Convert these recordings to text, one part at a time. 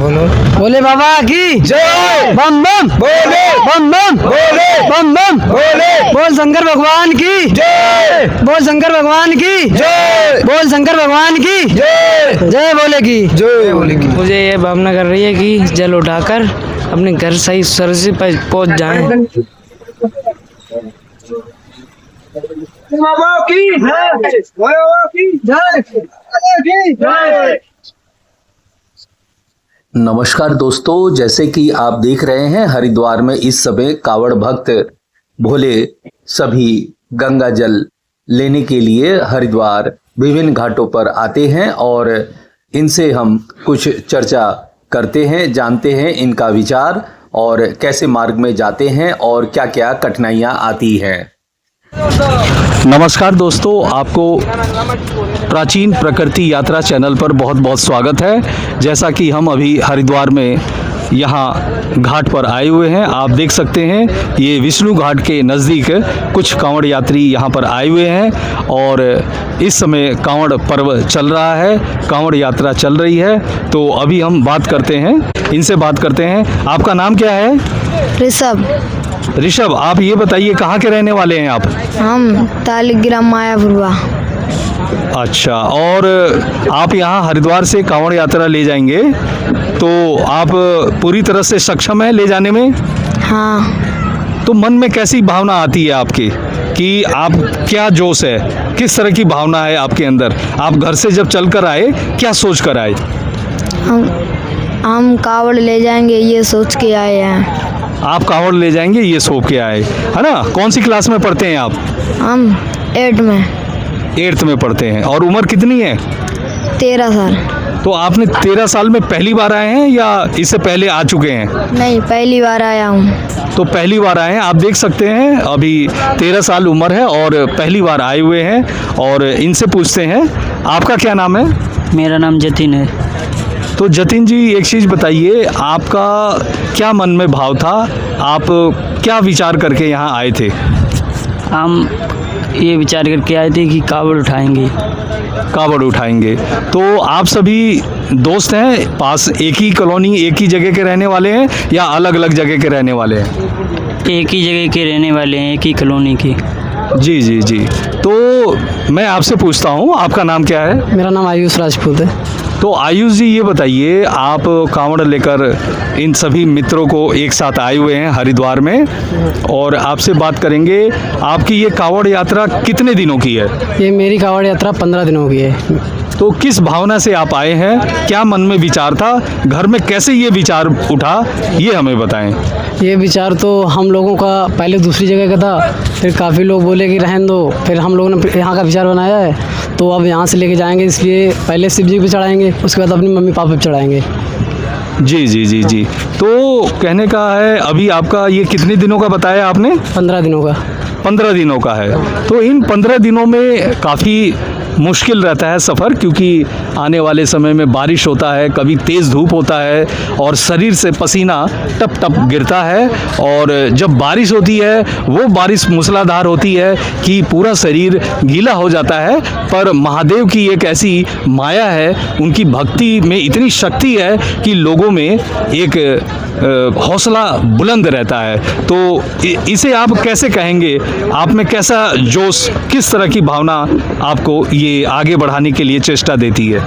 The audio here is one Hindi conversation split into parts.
बोलो। भोले बाबा की जय। बम बम बोले। बम बम बोले। बम बम बोले। बोल शंकर भगवान की जय। बोल शंकर भगवान की जय। बोल शंकर भगवान की जय। जय भोले की। जय बोले की। मुझे ये भावना कर रही है कि जल उठाकर अपने घर सही सुरक्षित पहुंच जाएं। बाबा की जय। बाबा की जय। की जय। नमस्कार दोस्तों, जैसे कि आप देख रहे हैं हरिद्वार में इस समय कांवड़ भक्त भोले सभी गंगा जल लेने के लिए हरिद्वार विभिन्न घाटों पर आते हैं और इनसे हम कुछ चर्चा करते हैं, जानते हैं इनका विचार और कैसे मार्ग में जाते हैं और क्या क्या कठिनाइयां आती हैं। नमस्कार दोस्तों, आपको प्राचीन प्रकृति यात्रा चैनल पर बहुत बहुत स्वागत है। जैसा कि हम अभी हरिद्वार में यहाँ घाट पर आए हुए हैं, आप देख सकते हैं ये विष्णु घाट के नज़दीक कुछ कांवड़ यात्री यहाँ पर आए हुए हैं और इस समय कांवड़ पर्व चल रहा है, कांवड़ यात्रा चल रही है। तो अभी हम बात करते हैं, इनसे बात करते हैं। आपका नाम क्या है? ऋषभ। ऋषभ, आप ये बताइए कहाँ के रहने वाले हैं आप? हम तालिग्राम मायापुरवा। अच्छा, और आप यहाँ हरिद्वार से कांवड़ यात्रा ले जाएंगे तो आप पूरी तरह से सक्षम हैं ले जाने में? हाँ। तो मन में कैसी भावना आती है आपके कि आप क्या जोश है, किस तरह की भावना है आपके अंदर? आप घर से जब चल कर आए क्या सोच कर आए? हम कावड़ ले जाएंगे ये सोच के आए हैं। आप कांवड़ ले जाएंगे ये सोच के आए, है ना? कौन सी क्लास में पढ़ते हैं आप? हम 8 में। 8th में पढ़ते हैं। और उम्र कितनी है? 13 साल। तो आपने 13 साल में पहली बार आए हैं या इससे पहले आ चुके हैं? नहीं, पहली बार आया हूँ। तो पहली बार आए हैं। आप देख सकते हैं अभी 13 साल उम्र है और पहली बार आए हुए हैं और इनसे पूछते हैं आपका क्या नाम है? मेरा नाम जतिन है। तो जतिन जी, एक चीज़ बताइए, आपका क्या मन में भाव था? आप क्या विचार करके यहाँ आए थे? हम ये विचार करके आए थे कि कावड़ उठाएंगे। कावड़ उठाएंगे। तो आप सभी दोस्त हैं, पास एक ही कॉलोनी एक ही जगह के रहने वाले हैं या अलग अलग जगह के रहने वाले हैं? एक ही जगह के रहने वाले हैं, एक ही कॉलोनी के। जी जी जी। तो मैं आपसे पूछता हूँ, आपका नाम क्या है? मेरा नाम आयुष राजपूत है। तो आयुष जी, ये बताइए, आप कांवड़ लेकर इन सभी मित्रों को एक साथ आए हुए हैं हरिद्वार में और आपसे बात करेंगे, आपकी ये कांवड़ यात्रा कितने दिनों की है? ये मेरी कावड़ यात्रा 15 दिनों की है। तो किस भावना से आप आए हैं? क्या मन में विचार था? घर में कैसे ये विचार उठा, ये हमें बताएं। ये विचार तो हम लोगों का पहले दूसरी जगह का था, फिर काफ़ी लोग बोले कि रहने दो, फिर हम लोगों ने यहाँ का विचार बनाया है। तो अब यहाँ से लेके जाएंगे, इसलिए पहले शिव जी पे चढ़ाएंगे, उसके बाद अपनी मम्मी पापा पे चढ़ाएंगे। जी जी जी जी। तो कहने का है, अभी आपका ये कितने दिनों का बताया आपने? 15 दिनों का। 15 दिनों का है। तो इन 15 दिनों में काफ़ी मुश्किल रहता है सफ़र, क्योंकि आने वाले समय में बारिश होता है, कभी तेज़ धूप होता है और शरीर से पसीना टप टप गिरता है। और जब बारिश होती है वो बारिश मूसलाधार होती है कि पूरा शरीर गीला हो जाता है। पर महादेव की एक ऐसी माया है, उनकी भक्ति में इतनी शक्ति है कि लोगों में एक हौसला बुलंद रहता है। तो इसे आप कैसे कहेंगे? आप में कैसा जोश, किस तरह की भावना आपको ये आगे बढ़ाने के लिए चेष्टा देती है?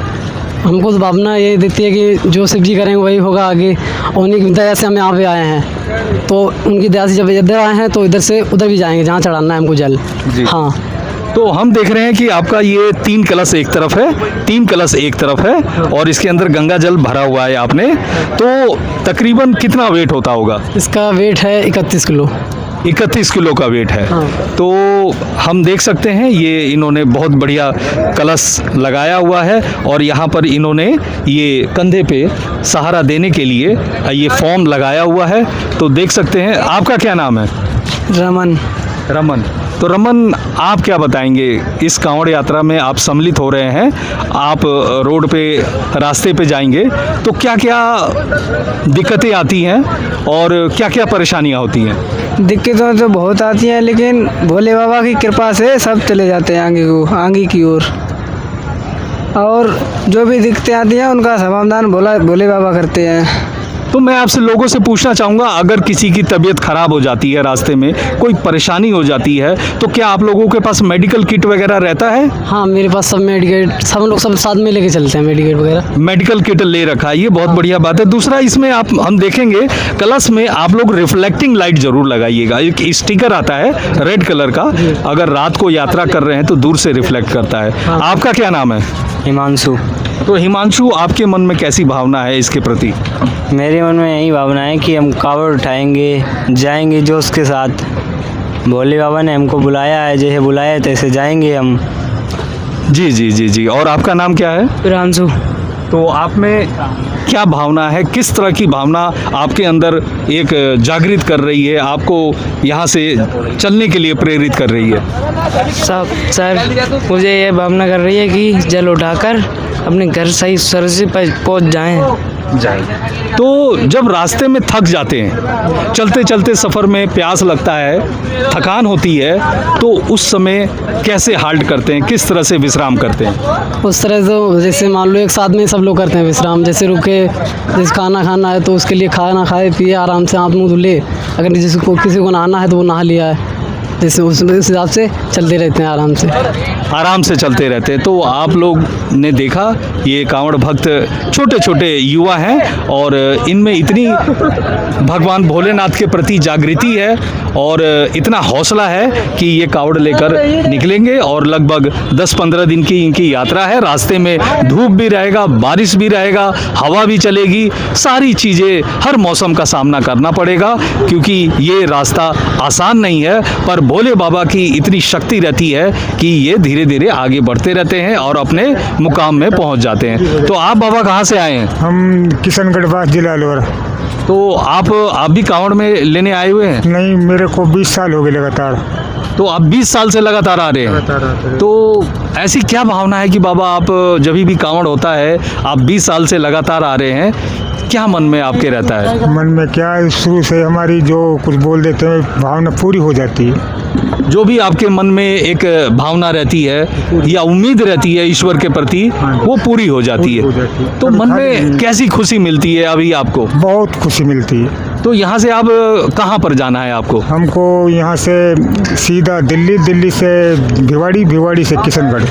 हमको तो भावना ये देती है कि जो शिव जी करेंगे वही होगा आगे। उन्हीं की दया से हम यहाँ पे आए हैं, तो उनकी दया से जब इधर आए हैं तो इधर से उधर भी जाएंगे जहाँ चढ़ाना है हमको जल। हाँ। तो हम देख रहे हैं कि आपका ये 3 कलश एक तरफ है, 3 कलश एक तरफ है और इसके अंदर गंगा जल भरा हुआ है आपने। तो तकरीबन कितना वेट होता होगा? इसका वेट है 31 किलो। 31 किलो का वेट है। हाँ। तो हम देख सकते हैं ये इन्होंने बहुत बढ़िया कलश लगाया हुआ है और यहाँ पर इन्होंने ये कंधे पे सहारा देने के लिए ये फॉर्म लगाया हुआ है। तो देख सकते हैं। आपका क्या नाम है? रमन। रमन। तो रमन, आप क्या बताएंगे? इस कांवड़ यात्रा में आप सम्मिलित हो रहे हैं, आप रोड पे रास्ते पे जाएंगे तो क्या क्या दिक्कतें आती हैं और क्या क्या परेशानियां होती हैं? दिक्कतें तो बहुत आती हैं, लेकिन भोले बाबा की कृपा से सब चले जाते हैं आगे की ओर। और जो भी दिक्कतें आती हैं उनका समाधान भोले बाबा करते हैं। तो मैं आपसे लोगों से पूछना चाहूँगा, अगर किसी की तबीयत खराब हो जाती है, रास्ते में कोई परेशानी हो जाती है, तो क्या आप लोगों के पास मेडिकल किट वगैरह रहता है? हाँ, मेरे पास सब मेडिकेट, सब लोग सब साथ में लेके चलते हैं मेडिकेट वगैरह। मेडिकल किट ले रखा है, ये बहुत बढ़िया बात है। दूसरा, इसमें हम देखेंगे कलश में आप लोग रिफ्लेक्टिंग लाइट जरूर लगाइएगा। एक स्टिकर आता है रेड कलर का, अगर रात को यात्रा कर रहे हैं तो दूर से रिफ्लेक्ट करता है। आपका क्या नाम है? हिमांशु। तो हिमांशु, आपके मन में कैसी भावना है इसके प्रति? मेरे मन में यही भावना है कि हम कावड़ उठाएंगे, जाएंगे जोश के साथ। भोले बाबा ने हमको बुलाया है, जैसे बुलाया है तैसे जाएंगे हम। जी जी जी जी। और आपका नाम क्या है? प्रियांशु। तो आप में क्या भावना है, किस तरह की भावना आपके अंदर एक जागृत कर रही है, आपको यहाँ से चलने के लिए प्रेरित कर रही है? सर मुझे ये भावना कर रही है कि जल उठाकर अपने घर सही सुरक्षित पर पहुँच जाएं। तो जब रास्ते में थक जाते हैं, चलते चलते सफ़र में प्यास लगता है, थकान होती है, तो उस समय कैसे हाल्ट करते हैं, किस तरह से विश्राम करते हैं? उस तरह से जैसे मान लो एक साथ में सब लोग करते हैं विश्राम, जैसे रुके, जैसे खाना खाना है तो उसके लिए खाना खाए पिए, आराम से हाथ मुँह धुले। अगर किसी को नहाना है तो वो नहा लिया है, जैसे उस हिसाब से चलते रहते हैं, आराम से चलते रहते हैं। तो आप लोग ने देखा, ये कांवड़ भक्त छोटे छोटे युवा हैं और इनमें इतनी भगवान भोलेनाथ के प्रति जागृति है और इतना हौसला है कि ये कांवड़ लेकर निकलेंगे और लगभग 10-15 दिन की इनकी यात्रा है। रास्ते में धूप भी रहेगा, बारिश भी रहेगा, हवा भी चलेगी, सारी चीज़ें, हर मौसम का सामना करना पड़ेगा, क्योंकि ये रास्ता आसान नहीं है। पर भोले बाबा की इतनी शक्ति रहती है कि ये धीरे धीरे आगे बढ़ते रहते हैं और अपने मुकाम में पहुंच जाते हैं। तो आप बाबा कहाँ से आए हैं? हम किशनगढ़ पास, जिला अलवर। तो आप भी कांवड़ में लेने आए हुए हैं? नहीं, मेरे को 20 साल हो गए लगातार। तो आप 20 साल से लगातार आ रहे हैं? तो ऐसी क्या भावना है कि बाबा आप जब भी कांवड़ होता है, आप 20 साल से लगातार आ रहे हैं, क्या मन में आपके रहता है? मन में क्या, शुरू से हमारी जो कुछ बोल देते हैं भावना पूरी हो जाती है। जो भी आपके मन में एक भावना रहती है या उम्मीद रहती है ईश्वर के प्रति, वो पूरी हो जाती है। तो मन में कैसी खुशी मिलती है अभी आपको? बहुत खुशी मिलती है। तो यहाँ से आप कहाँ पर जाना है आपको? हमको यहाँ से सीधा दिल्ली, दिल्ली से भिवाड़ी, भिवाड़ी से किशनगढ़,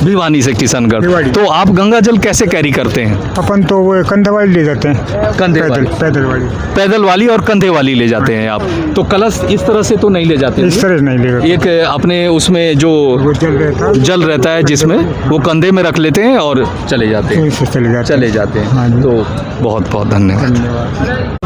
भिवानी से किशनगढ़। भिवाड़ी। तो आप गंगा जल कैसे कैरी करते हैं? अपन तो वो कंधे वाली ले जाते हैं, कंधे वाली? पैदल वाली। पैदल वाली और कंधे वाली ले जाते हैं आप। तो कलश इस तरह से तो नहीं ले जाते? इस तरह नहीं ले जाते। एक अपने उसमें जो जल रहता है जिसमें, वो कंधे में रख लेते हैं और चले जाते हैं। चले जाते हैं। तो बहुत बहुत धन्यवाद।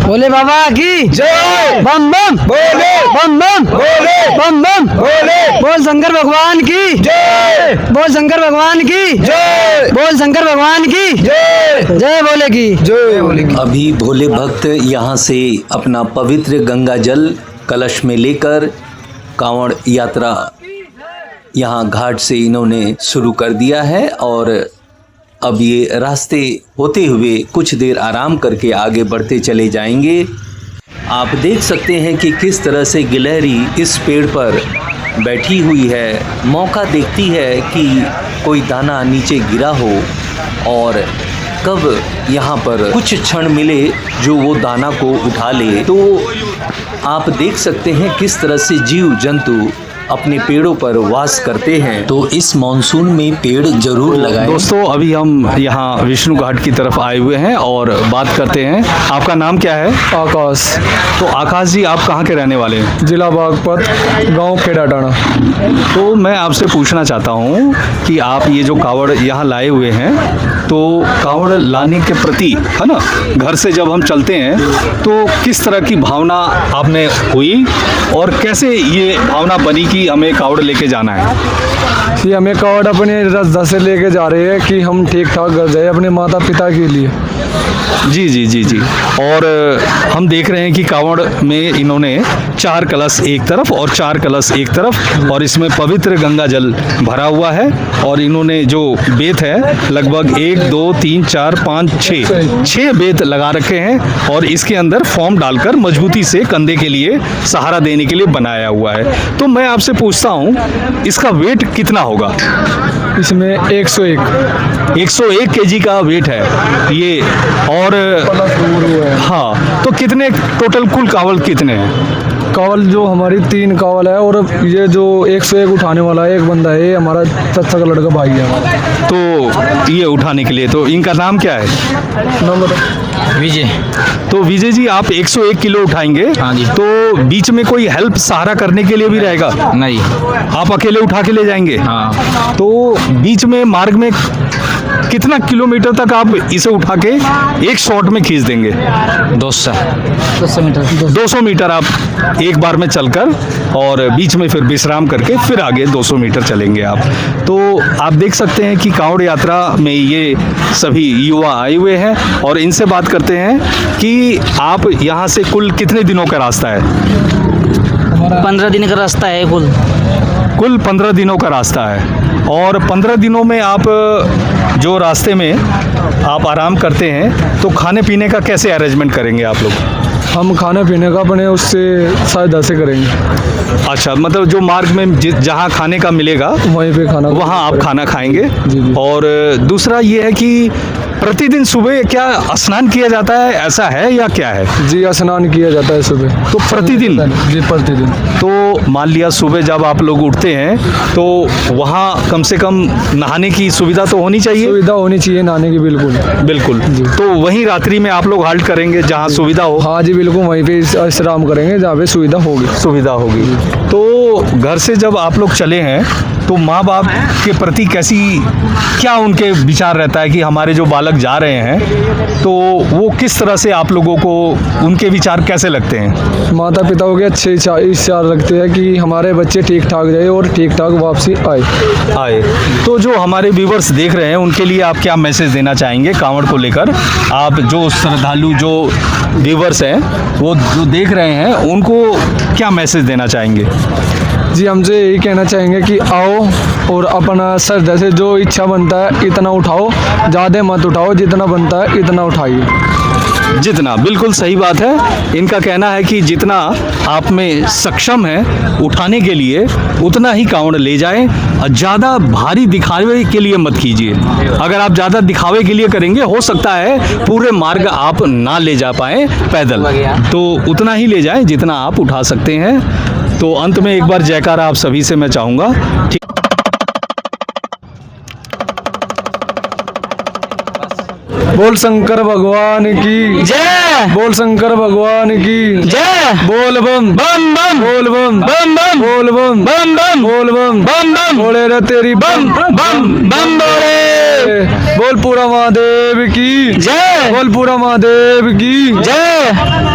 भोले बाबा की जय। बम बम भोले, बम बम भोले, बम बम भोले। बोल शंकर भगवान की जय, बोल शंकर भगवान की जय, बोल शंकर भगवान की जय, जय भोले की जय, भोले की। अभी भोले भक्त यहाँ से अपना पवित्र गंगा जल कलश में लेकर कांवड़ यात्रा यहाँ घाट से इन्होंने शुरू कर दिया है और अब ये रास्ते होते हुए कुछ देर आराम करके आगे बढ़ते चले जाएंगे। आप देख सकते हैं कि किस तरह से गिलहरी इस पेड़ पर बैठी हुई है, मौका देखती है कि कोई दाना नीचे गिरा हो और कब यहाँ पर कुछ क्षण मिले जो वो दाना को उठा ले। तो आप देख सकते हैं किस तरह से जीव जंतु अपने पेड़ों पर वास करते हैं। तो इस मानसून में पेड़ जरूर लगाएं। दोस्तों, अभी हम यहाँ विष्णु घाट की तरफ आए हुए हैं और बात करते हैं। आपका नाम क्या है? आकाश। तो आकाश जी, आप कहाँ के रहने वाले हैं? जिला बागपत, गांव खेड़ाटाना। तो मैं आपसे पूछना चाहता हूँ कि आप ये जो कावड़ यहाँ लाए हुए हैं, तो कावड़ लाने के प्रति, है ना, घर से जब हम चलते हैं तो किस तरह की भावना आपने हुई और कैसे ये भावना बनी कि हमें कावड़ लेके जाना है? ये हमें कावड़ अपने रस्ता से लेके जा रहे हैं कि हम ठीक ठाक घर जाए अपने माता पिता के लिए। जी जी जी जी। और हम देख रहे हैं कि कांवड़ में इन्होंने 4 कलश एक तरफ और 4 कलश एक तरफ, और इसमें पवित्र गंगा जल भरा हुआ है। और इन्होंने जो बेत है लगभग 1 2 3 4 5 6 बेत लगा रखे हैं, और इसके अंदर फॉर्म डालकर मजबूती से कंधे के लिए सहारा देने के लिए बनाया हुआ है। तो मैं आपसे पूछता हूँ, इसका वेट कितना होगा? इसमें 101 kg का वेट है ये। और हाँ, तो कितने टोटल कुल कावड़ कितने हैं? कावल जो हमारी 3 कावल है, और ये जो 101 उठाने वाला है एक बंदा है, ये हमारा चाचा का लड़का भाई है हमारा। तो ये उठाने के लिए, तो इनका नाम क्या है? विजय। तो विजय जी, आप 101 किलो उठाएंगे? हाँ जी। तो बीच में कोई हेल्प सहारा करने के लिए भी रहेगा? नहीं। आप अकेले उठा के ले जाएंगे? हाँ। तो बीच में मार्ग में कितना किलोमीटर तक आप इसे उठा के एक शॉट में खींच देंगे? 200 मीटर आप एक बार में चलकर, और बीच में फिर विश्राम करके फिर आगे 200 मीटर चलेंगे आप। तो आप देख सकते हैं कि कांवड़ यात्रा में ये सभी युवा आए हुए हैं, और इनसे बात करते हैं कि आप यहाँ से कुल कितने दिनों का रास्ता है? 15 दिन का रास्ता है कुल 15 दिनों का रास्ता है। और 15 दिनों में आप जो रास्ते में आप आराम करते हैं, तो खाने पीने का कैसे अरेंजमेंट करेंगे आप लोग? हम खाने पीने का अपने उससे सहायता से करेंगे। अच्छा, मतलब जो मार्ग में जहाँ खाने का मिलेगा वहीं पे खाना, वहाँ आप खाना खाएंगे। जी जी। और दूसरा ये है कि प्रतिदिन सुबह क्या स्नान किया जाता है, ऐसा है या क्या है? जी, स्नान किया जाता है सुबह। तो प्रतिदिन? जी, प्रतिदिन। तो मान लिया सुबह जब आप लोग उठते हैं, तो वहाँ कम से कम नहाने की सुविधा तो होनी चाहिए? सुविधा होनी चाहिए नहाने की, बिल्कुल बिल्कुल। जी। तो वहीं रात्रि में आप लोग हाल्ट करेंगे जहाँ सुविधा हो? हाँ जी, बिल्कुल वहीं पे विश्राम करेंगे जहाँ पे सुविधा होगी। तो घर से जब आप लोग चले हैं, तो माँ बाप के प्रति क्या उनके विचार रहता है कि हमारे जो बालक जा रहे हैं, तो वो किस तरह से आप लोगों को उनके विचार कैसे लगते हैं? माता पिताओं के अच्छे विचार लगते हैं कि हमारे बच्चे ठीक ठाक जाए और ठीक ठाक वापसी आए। तो जो हमारे व्यूवर्स देख रहे हैं, उनके लिए आप क्या मैसेज देना चाहेंगे कांवड़ को लेकर? आप जो श्रद्धालु जो व्यूवर्स हैं, वो जो देख रहे हैं, उनको क्या मैसेज देना चाहेंगे? जी, हमसे यही कहना चाहेंगे कि आओ और अपना श्रद्धा से जो इच्छा बनता है इतना उठाओ, ज़्यादा मत उठाओ, जितना बनता है इतना उठाइए। जितना, बिल्कुल सही बात है। इनका कहना है कि जितना आप में सक्षम है उठाने के लिए, उतना ही कांवड़ ले जाएं। ज़्यादा भारी दिखावे के लिए मत कीजिए। अगर आप ज़्यादा दिखावे के लिए करेंगे, हो सकता है पूरे मार्ग आप ना ले जा पाएँ पैदल। तो उतना ही ले जाएं जितना आप उठा सकते हैं। तो अंत में एक बार जयकारा आप सभी से मैं चाहूँगा। बोल शंकर भगवान की जय। बोल शंकर भगवान की जय। बोल बम बम बम बोल बम बम बम बोल बम बम बम बोल बम बम बम बोले रे तेरी बम बम बम बोले। बोल पूरा महादेव की जय। बोल पूरा महादेव की जय।